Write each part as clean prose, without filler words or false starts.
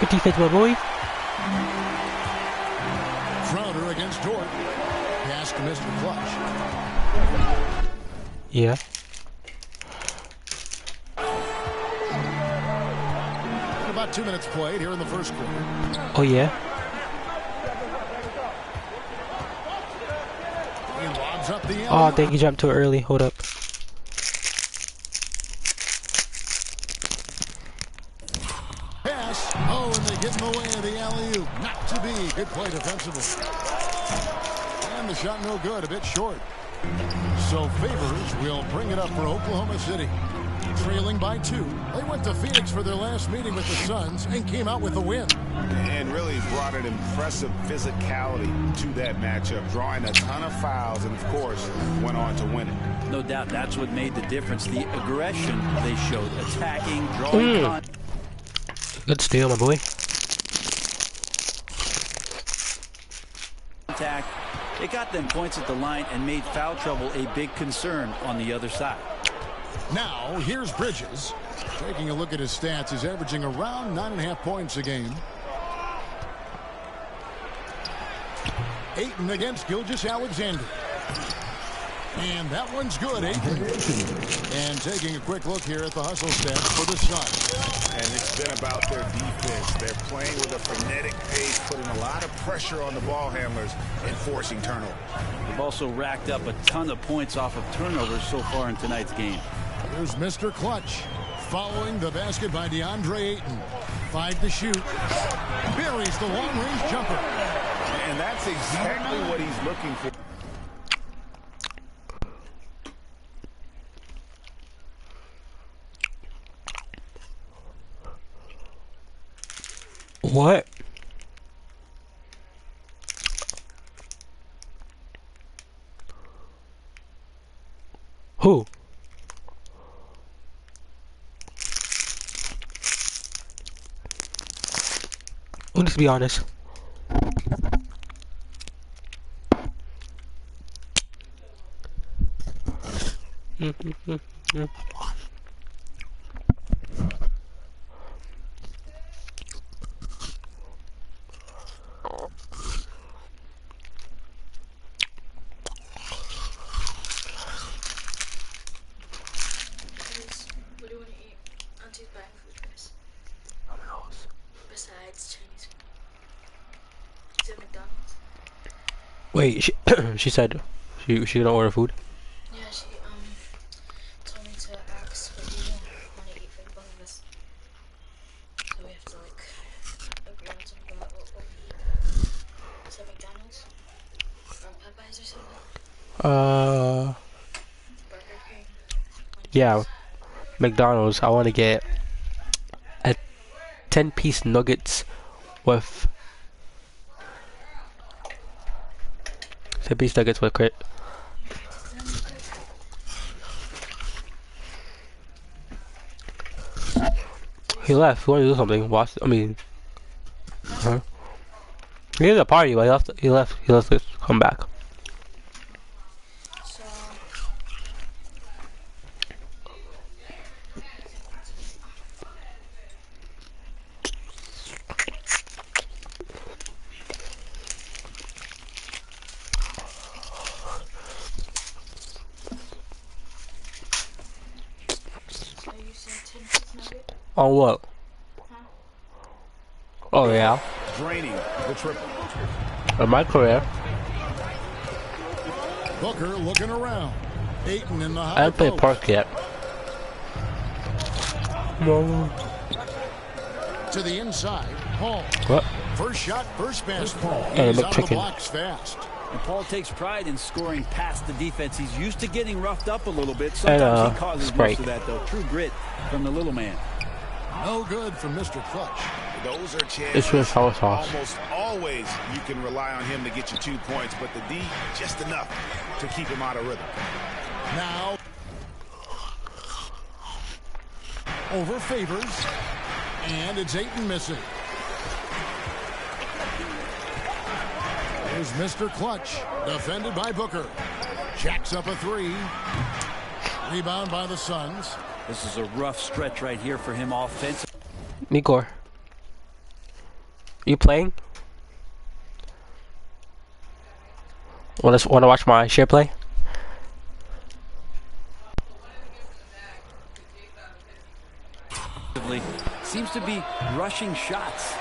Good defense, my boy. Crowder against Dort. Pass to Mr. Clutch. Yeah. About 2 minutes played here in the first quarter. Oh, yeah. He lobs up the Oh, I think he jumped too early. Hold up. Pass. Oh, and they get in the way of the alley-oop. Not to be. Good play defensively. And the shot no good. A bit short. So Favors will bring it up for Oklahoma City. Trailing by 2. They went to Phoenix for their last meeting with the Suns and came out with a win. And really brought an impressive physicality to that matchup, drawing a ton of fouls and, of course, went on to win it. No doubt that's what made the difference. The aggression they showed, attacking, drawing. Good steal, my boy. Contact. It got them points at the line and made foul trouble a big concern on the other side. Now, here's Bridges. Taking a look at his stats, he's averaging around 9.5 points a game. Ayton against Gilgeous-Alexander. And that one's good, Ayton. And taking a quick look here at the hustle stats for the Suns. And it's been about their defense. They're playing with a frenetic pace, putting a lot of pressure on the ball handlers and forcing turnovers. They've also racked up a ton of points off of turnovers so far in tonight's game. Here's Mr. Clutch. Following the basket by DeAndre Ayton. 5 to shoot. Buries the long-range jumper. And that's exactly what he's looking for. What? Who? Let's be honest. Wait, she said she gonna order food. Yeah, she told me to ask what you want to eat for the both of us. So we have to like agree on something about what we'll eat. Is that McDonald's or Popeyes or something? Burger King. Yeah, McDonald's. I want to get a 10-piece nuggets with 10-piece nuggets with crit. He left. He wanted to do something. Watch. I mean, he had a party, but he left. He left. He left to come back. So you said 10-piece nugget? On what? Huh? Oh yeah. Draining the triple. In my career, Booker looking around. Ayton in the high I haven't played post. park yet. No. To the inside. Paul. What? First shot, first basket. Hey, He's look, out of the chicken. box fast. And Paul takes pride in scoring past the defense. He's used to getting roughed up a little bit. And, Sometimes he causes Sprite. most of that, though. True grit from the little man. No good from Mr. Clutch. Those are chances. This was sour sauce. Almost always you can rely on him to get you 2 points, but the D just enough to keep him out of rhythm. Now over Favors, and it's Ayton missing. Here's Mr. Clutch, defended by Booker. Jacks up a 3. Rebound by the Suns. This is a rough stretch right here for him offensively. Nikor. You playing? Wanna watch my share play? Seems to be rushing shots.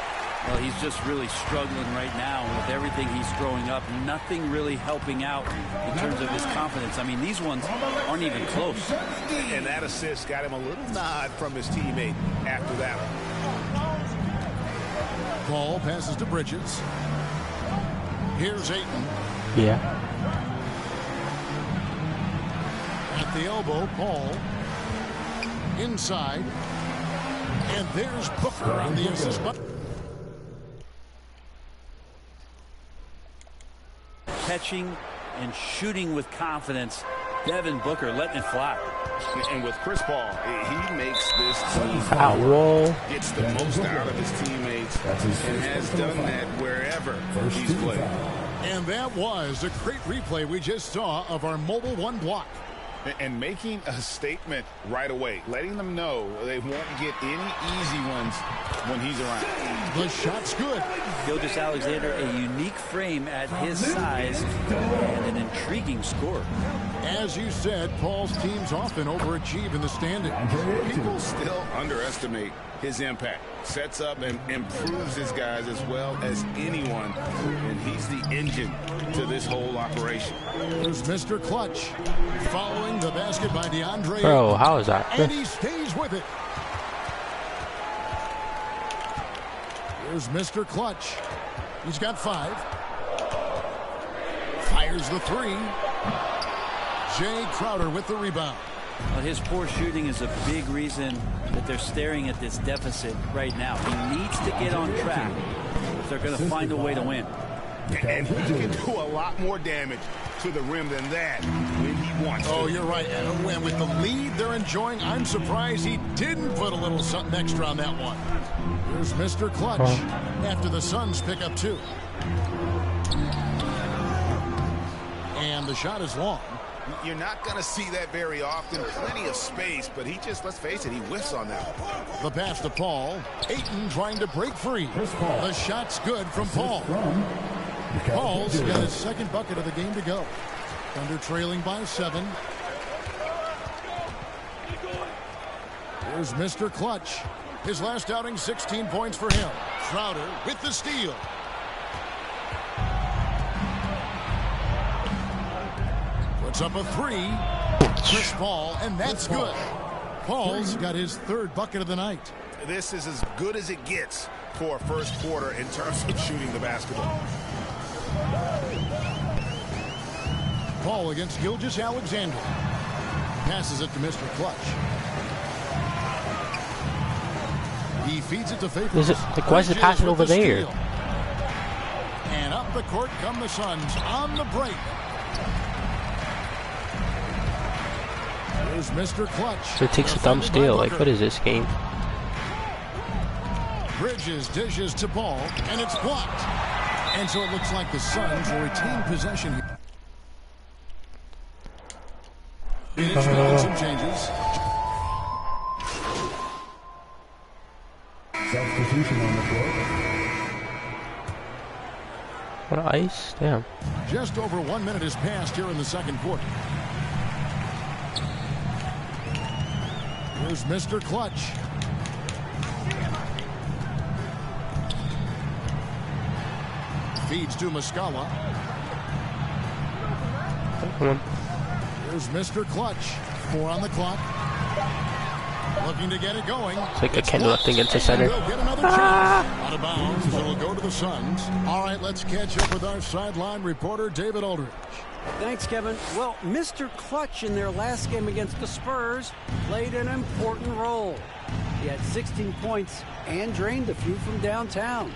Well, he's just really struggling right now with everything he's throwing up. Nothing really helping out in terms of his confidence. I mean, these ones aren't even close. And that assist got him a little nod from his teammate after that one. Paul passes to Bridges. Here's Ayton. Yeah. At the elbow, Paul. Inside. And there's Booker on the assist button. Catching and shooting with confidence. Devin Booker letting it fly. And with Chris Paul, he makes this team Wall. gets the most out of his teammates and has done that wherever he's played. And that was a great replay we just saw of our Mobile One block. And making a statement right away, letting them know they won't get any easy ones when he's around. The shot's good. Gilgeous-Alexander, a unique frame at his size and an intriguing score. As you said, Paul's teams often overachieve in the standings. People still underestimate his impact. Sets up and improves his guys as well as anyone. And he's the engine to this whole operation. There's Mr. Clutch. Following the basket by DeAndre. Bro, how is that? And he stays with it. Here's Mr. Clutch. He's got 5. Fires the 3. Jay Crowder with the rebound. Well, his poor shooting is a big reason that they're staring at this deficit right now. He needs to get on track if they're going to find a way to win. And he can do a lot more damage to the rim than that when he wants to. Oh, you're right, Adam. And with the lead they're enjoying, I'm surprised he didn't put a little something extra on that one. Here's Mr. Clutch after the Suns pick up 2. And the shot is long. You're not going to see that very often. Plenty of space, but he just, let's face it, he whiffs on that one. The pass to Paul. Ayton trying to break free. The shot's good from Paul. Paul's got his second bucket of the game to go. Thunder trailing by 7. Here's Mr. Clutch. His last outing, 16 points for him. Crowder with the steal. Puts up a 3. Chris Paul, and that's good. Paul's got his 3rd bucket of the night. This is as good as it gets for a first quarter in terms of shooting the basketball. Paul against Gilgeous-Alexander. Passes it to Mr. Clutch. He feeds it to Favors. Why is it passing over there? And up the court come the Suns on the break. Here's Mr. Clutch. So it takes a thumb steal. Like, what is this game? Bridges dishes to Paul, and it's blocked. And so it looks like the Suns will retain possession here. It's making some changes. Substitution on the floor. What ice? Damn. Just over 1 minute has passed here in the second quarter. Here's Mr. Clutch. Feeds to Muscala. Come on. Here's Mr. Clutch. 4 on the clock. Looking to get it going. It's like a Kendall thing against the center. We'll get another chance. Out of bounds, so it'll go to the Suns. All right, let's catch up with our sideline reporter, David Aldridge. Thanks, Kevin. Well, Mr. Clutch in their last game against the Spurs played an important role. He had 16 points and drained a few from downtown.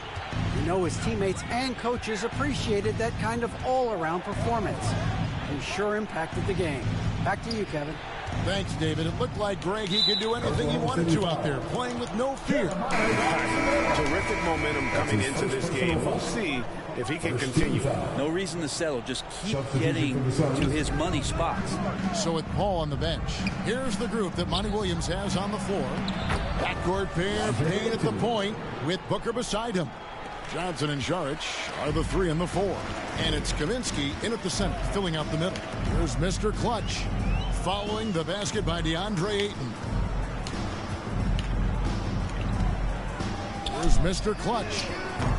You know his teammates and coaches appreciated that kind of all-around performance. He sure impacted the game. Back to you, Kevin. Thanks, David. It looked like Greg, he could do anything he wanted to out there, playing with no fear. Terrific momentum coming into this game. We'll see if he can continue. No reason to settle. Just keep getting to his money spots. So with Paul on the bench, here's the group that Monty Williams has on the floor. Backcourt pair, Payne at the point with Booker beside him. Johnson and Jaric are the 3 and the 4. And it's Kaminsky in at the center, filling out the middle. Here's Mr. Clutch, following the basket by DeAndre Ayton. Here's Mr. Clutch.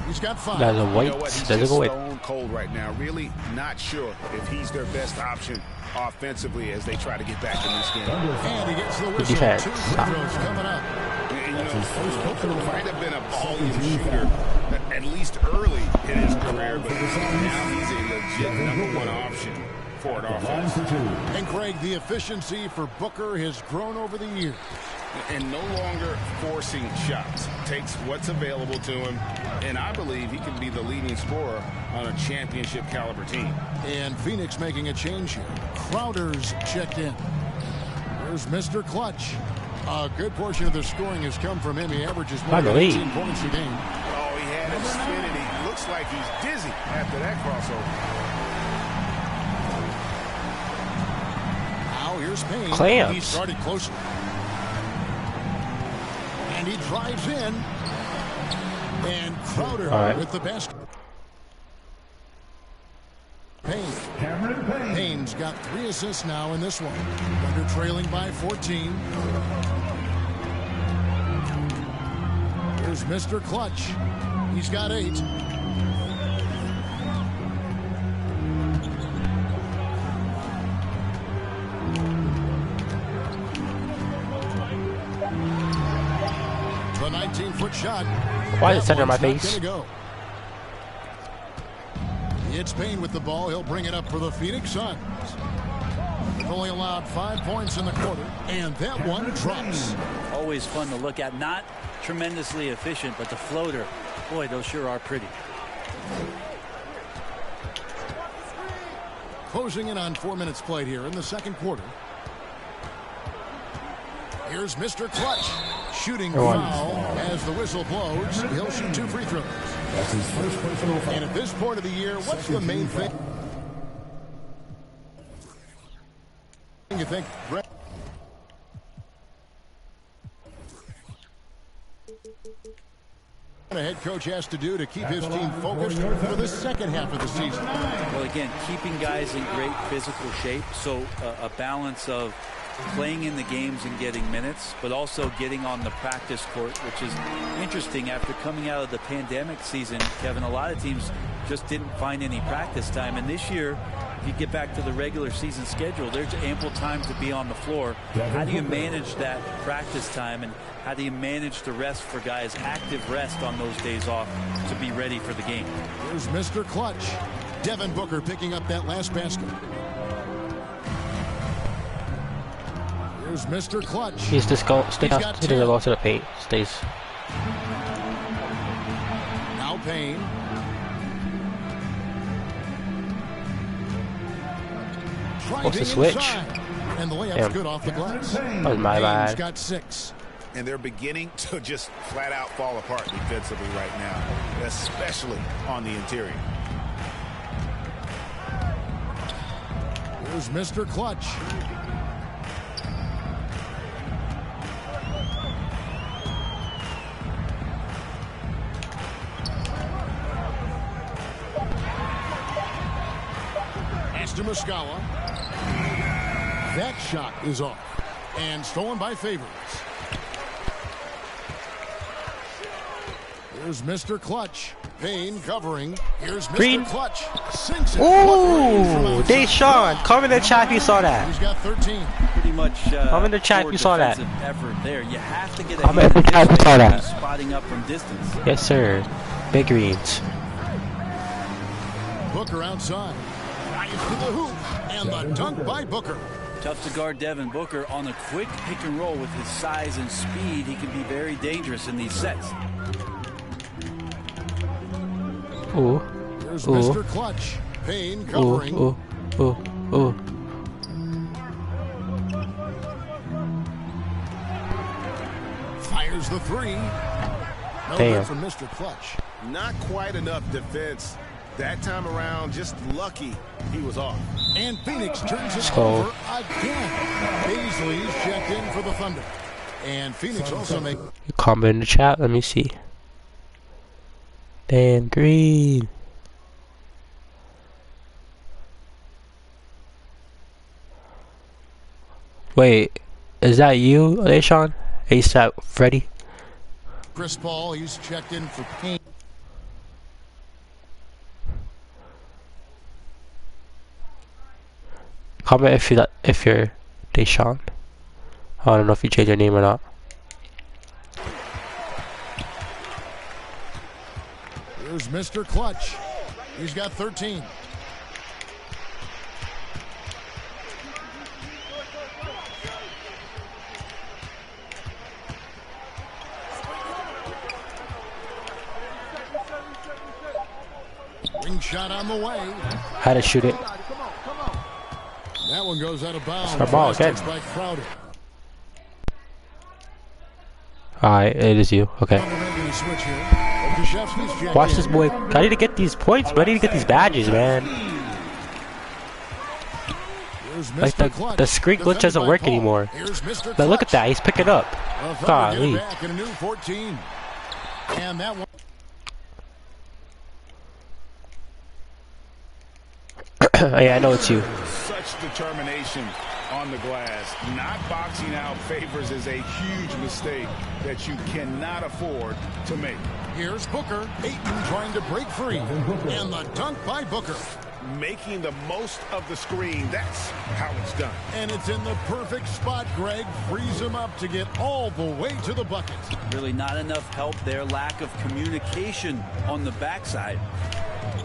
He's got 5. That's a You know white. what? He's That's a just white. stone cold right now. Really not sure if he's their best option offensively as they try to get back in this game. And he gets the whistle. defense. 2 free throws coming up. And, you know, Booker might have been a volume shooter at least early in his career, but now he's a legit #1 option for an offense. And Craig, the efficiency for Booker has grown over the years. And no longer forcing shots. Takes what's available to him, and I believe he can be the leading scorer on a championship caliber team. And Phoenix making a change here. Crowder's checked in. There's Mr. Clutch. A good portion of the scoring has come from him. He averages more than 18 points a game. Oh, he had him spinning. He looks like he's dizzy after that crossover. Now here's Payne. Clamps. He started closer. And he drives in. And Crowder with the basket. Payne. Payne's got 3 assists now in this one. Thunder trailing by 14. Here's Mr. Clutch. He's got 8. The 19-foot shot. Why is it center in my That one's face? not gonna go. It's Payne with the ball. He'll bring it up for the Phoenix Suns. They've only allowed 5 points in the quarter, and that one drops. Always fun to look at. Not tremendously efficient, but the floater, boy, those sure are pretty. Closing in on 4 minutes played here in the second quarter. Here's Mr. Clutch. Shooting foul as the whistle blows. He'll shoot 2 free throws. That's his first personal foul. And at this point of the year, what's the main thing you think Brett? A head coach has to do to keep his team focused for the second half of the season. Well, again, keeping guys in great physical shape, so a balance of playing in the games and getting minutes, but also getting on the practice court, which is interesting after coming out of the pandemic season. Kevin, a lot of teams just didn't find any practice time, and this year, if you get back to the regular season schedule, there's ample time to be on the floor. How do you manage that practice time, and how do you manage the rest for guys, active rest on those days off to be ready for the game? Here's Mr. Clutch. Devin Booker picking up that last basket. Here's Mr. Clutch. He's just go. Stay out. He doesn't go to the paint. Stays. Now Payne. What's the switch? And the layup's Damn. good off the glass. That was my Payne's bad. got 6. And they're beginning to just flat out fall apart defensively right now, especially on the interior. Here's Mr. Clutch. To Muscala. That shot is off and stolen by Favors. Here's Mr. Clutch. Payne covering. Here's Mr. Green. Clutch. Sinks it. Ooh, Deshaun, come in the chat if you saw that. He's got 13. Pretty much Comment in the chat if poor you saw that. defensive effort there. You have to get a Comment hand in the chat if you saw that. spotting up from distance. Yes, sir. Big greens. Booker outside. Drives to the hoop. And the dunk by Booker. Tough to guard Devin Booker on the quick pick and roll with his size and speed. He can be very dangerous in these sets. Ooh. Here's Ooh. Mr. Clutch. Payne Ooh. covering. Ooh. Ooh. Ooh. Fires the 3. No Damn. good from Mr. Clutch. Not quite enough defense that time around. Just lucky he was off. And Phoenix turns it go. over again. Paisley's checked in for the Thunder. And Phoenix also make Comment in the chat. Let me see. Damn green. Wait, is that you, Deshaun? ASAP Freddy? Chris Paul, he's checked in for pain. Comment if you're Deshaun. I don't know if you changed your name or not. Here's Mr. Clutch. He's got 13. Ring shot on the way. How to shoot it? That one goes out of bounds. Our ball again. By Crowder. Alright, it is you. Okay. Switch here. Okashevsky's jacked Watch in. this boy. I need to get these points, but I need to get these badges, man. Here's Like Mr. Clutch, the screen glitch defended doesn't by work Paul. anymore. Here's Mr. Now look at Clutch. that, he's picking up. The Thunder get Golly. it back in a new 14. And that one. Yeah, I know it's you. Such determination on the glass. Not boxing out Favors is a huge mistake that you cannot afford to make. Here's Booker. Ayton trying to break free. And the dunk by Booker. Making the most of the screen. That's how it's done. And it's in the perfect spot, Greg. Frees him up to get all the way to the bucket. Really not enough help there. Lack of communication on the backside.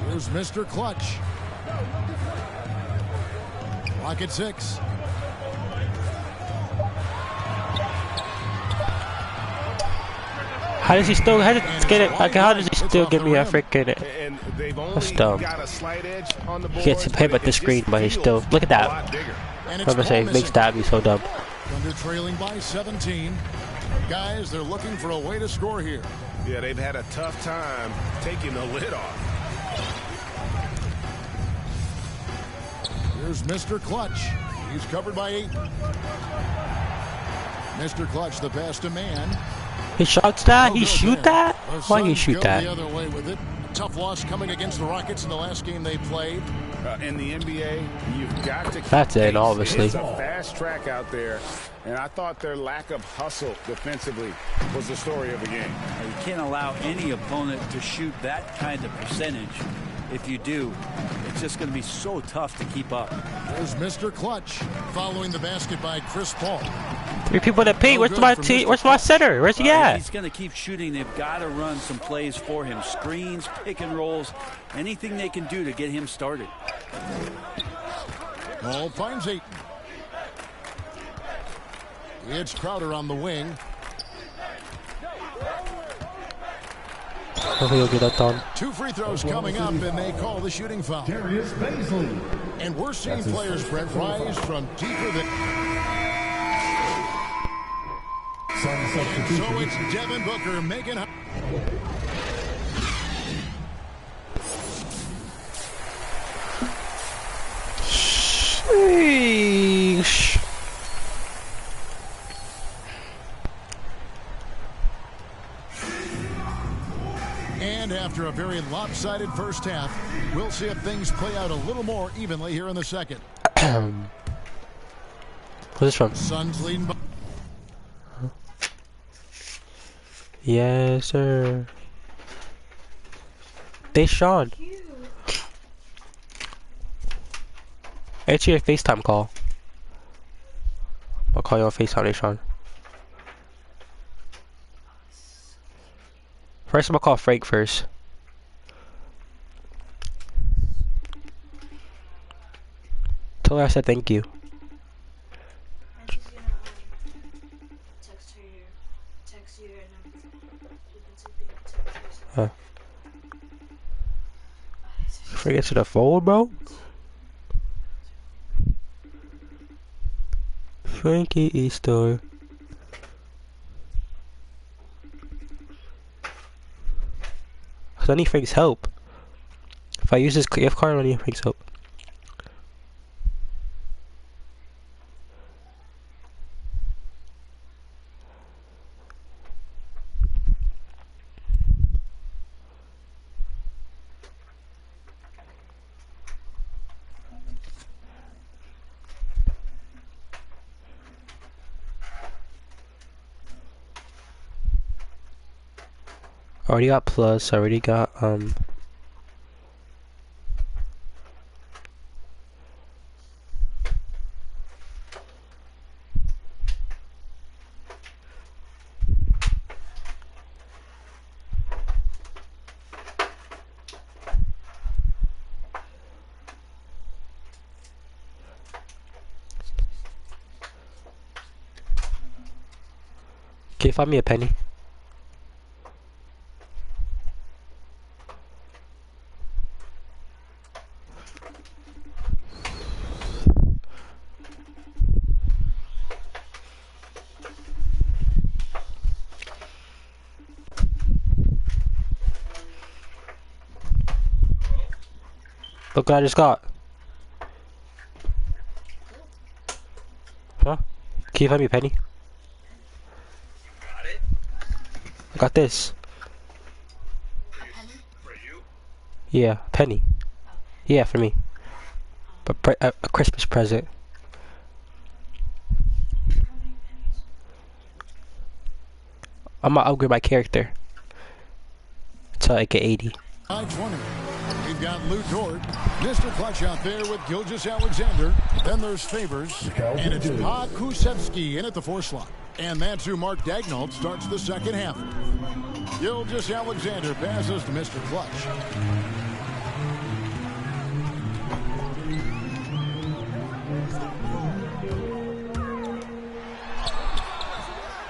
Here's Mr. Clutch. Clock at 6. How does he still get it? Like, how does he still give me a freaking And they've That's only dumb. got a slight edge on the board. He gets hit at the screen, but he's still look at that. And I'm gonna say ball makes missing. that be so dumb. Thunder trailing by 17. Guys, they're looking for a way to score here. Yeah, they've had a tough time taking the lid off. Here's Mr. Clutch. He's covered by 8. Mr. Clutch, the pass to man. He shots that? Oh, He good shoot there. that? The Why he Suns shoot go that? the other way with it. Tough loss coming against the Rockets in the last game they played. In the NBA, you've got to keep That's it, pace. obviously. It's a fast track out there, and I thought their lack of hustle defensively was the story of the game. You can't allow any opponent to shoot that kind of percentage. If you do, it's just going to be so tough to keep up. There's Mr. Clutch following the basket by Chris Paul. 3 people in the paint. No Where's good my for team? Mr. Where's my center? Where's he If at? he's going to keep shooting, they've got to run some plays for him. Screens, pick and rolls, anything they can do to get him started. Paul finds Ayton. It's Crowder on the wing. Hopefully he'll get that done. 2 free throws coming up, and they call the shooting foul. Darius Baisley. And we're seeing players, Brett, rise from deeper than... Sun substitution. So it's Devin Booker making... Sheesh. And after a very lopsided first half, we'll see if things play out a little more evenly here in the second. Who's this from? Suns leading by... Yes, sir. Deshaun. Answer your FaceTime call. I'll call you on FaceTime, Deshaun. First, I'm gonna call Frank first. Tell her I said thank you. And she's gonna text you your number. You can see the text yourself. Huh. Forget to the phone, bro. Frankie Easter. Cause I need Frank's help. If I use his gift card, I need Frank's help. Already got plus. Already got Can you find me a penny? Look what I just got. Huh? Can you find me a penny? I got this. Yeah, a penny. Yeah, for me. But a Christmas present. I'm gonna upgrade my character until I get 80. 520. We've got Lou Dort, Mr. Clutch out there with Gilgeous Alexander. Then there's Favors, and it's Pa Kusevsky in at the 4 slot. And that's who Mark Daignault starts the second half. Gilgeous Alexander passes to Mr. Clutch.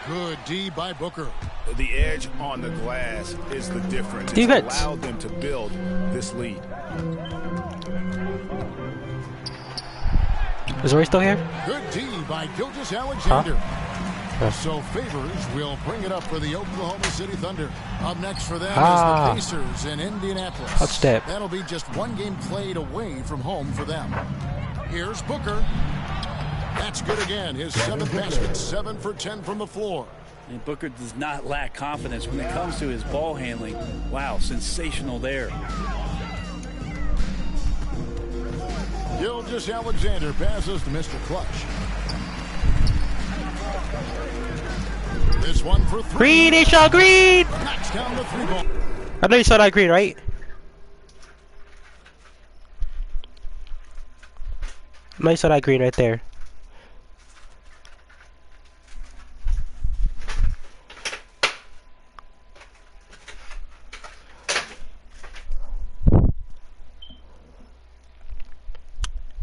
Good D by Booker. The edge on the glass is the difference. It's Defense. allowed them to build this lead. Is Roy still here? Good D by Gilgeous Alexander. So Favors will bring it up for the Oklahoma City Thunder. Up next for them is the Pacers in Indianapolis. Hot step. That'll be just one game played away from home for them. Here's Booker. That's good again. His 7th basket, 7 for 10 from the floor. And Booker does not lack confidence when it comes to his ball handling. Wow, sensational there. Gilgeous Alexander passes to Mr. Clutch. This one for 3. Green, it's all green! Knocks down the 3 ball. I know you saw that green, right? I know you saw that green right there.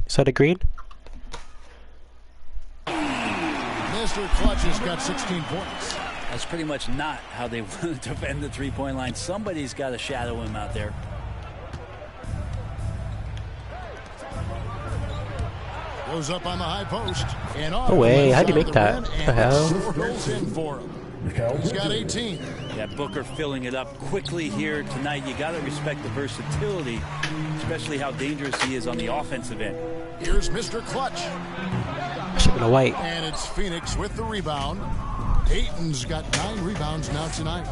Saw the green? Mr. Clutch has got 16 points. That's pretty much not how they want to defend the three-point line. Somebody's got to shadow him out there. Goes up on the high post. And No way, how'd you make that? What the hell? Goes in for him. He's got 18. Yeah, Booker filling it up quickly here tonight. You got to respect the versatility, especially how dangerous he is on the offensive end. Here's Mr. Clutch. Shipping a white. And it's Phoenix with the rebound. Ayton's got 9 rebounds now tonight.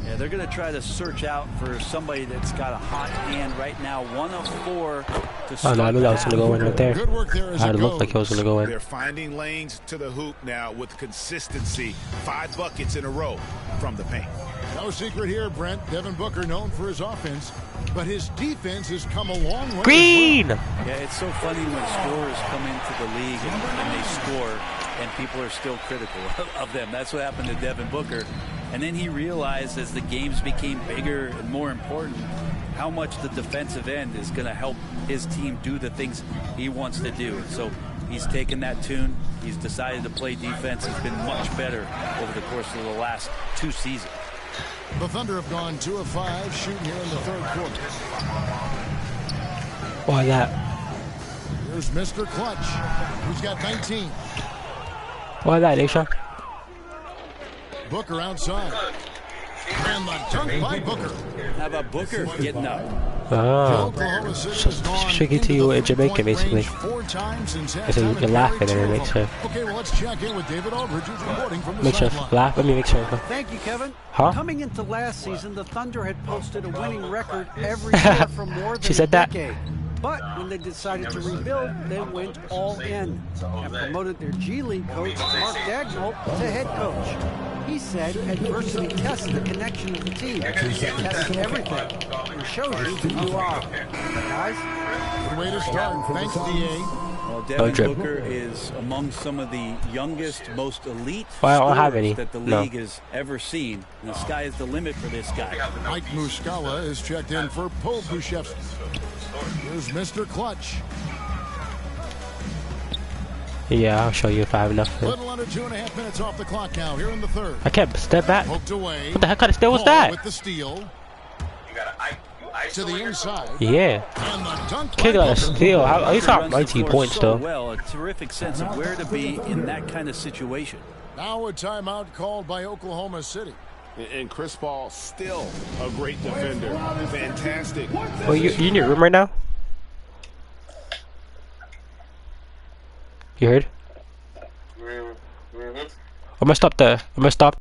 Yeah, they're going to try to search out for somebody that's got a hot hand right now. 1 of 4 to Oh no, I knew that was gonna go in right there. Good work there as I it looked like it was gonna go in. They're finding lanes to the hoop now with consistency. 5 buckets in a row from the paint. No secret here, Brent. Devin Booker known for his offense, but his defense has come a long way. Green! Yeah, it's so funny when scorers come into the league and they score and people are still critical of them. That's what happened to Devin Booker. And then he realized as the games became bigger and more important how much the defensive end is going to help his team do the things he wants to do. So he's taken that tune. He's decided to play defense. He's been much better over the course of the last 2 seasons. The Thunder have gone 2 of 5 shooting here in the 3rd quarter. Why that? Here's Mr. Clutch, who's got 19. Why that, Aisha? Booker outside. And the dunk by Booker. How about Booker getting up? Oh. Oklahoma City has gone Shaking to into you the in Jamaica, three-point basically. range 4 times since So you halftime can in laugh period at it and 2 make of sure. them. Okay, well, let's check in with David Aldridge, who's reporting from the Make sure sideline. laugh. Let me make sure. Thank you, Kevin. Huh? Coming into last season, the Thunder had posted a winning record every year for more than She said a that. decade. But when they decided to rebuild, they went all in and promoted their G League coach, Mark Daignault, to head coach. He said adversity tests the connection of the team. It tests everything and shows you who you are. Guys? Good way to start. Thanks, D.A. Well, Devin Booker is among some of the youngest, most elite Well, I don't have any. that the No. league has ever seen. And the sky is the limit for this guy. Mike Muscala is checked in for Paul Bushevsky. Here's Mr. Clutch. Yeah, I'll show you if I have enough. Little under 2.5 minutes off the clock now here in the third. I can't step back. Poked away. What the heck kind of steal was Paul that? with the steal. To the inside. Yeah. And the dunk Kid by got a Booker. steal. At least got Runs the 19 floor points so though. well, a terrific sense of where to be in that kind of situation. Now a timeout called by Oklahoma City. And Chris Paul still a great defender. Fantastic. Well, you in your room right now? You heard? I'm gonna stop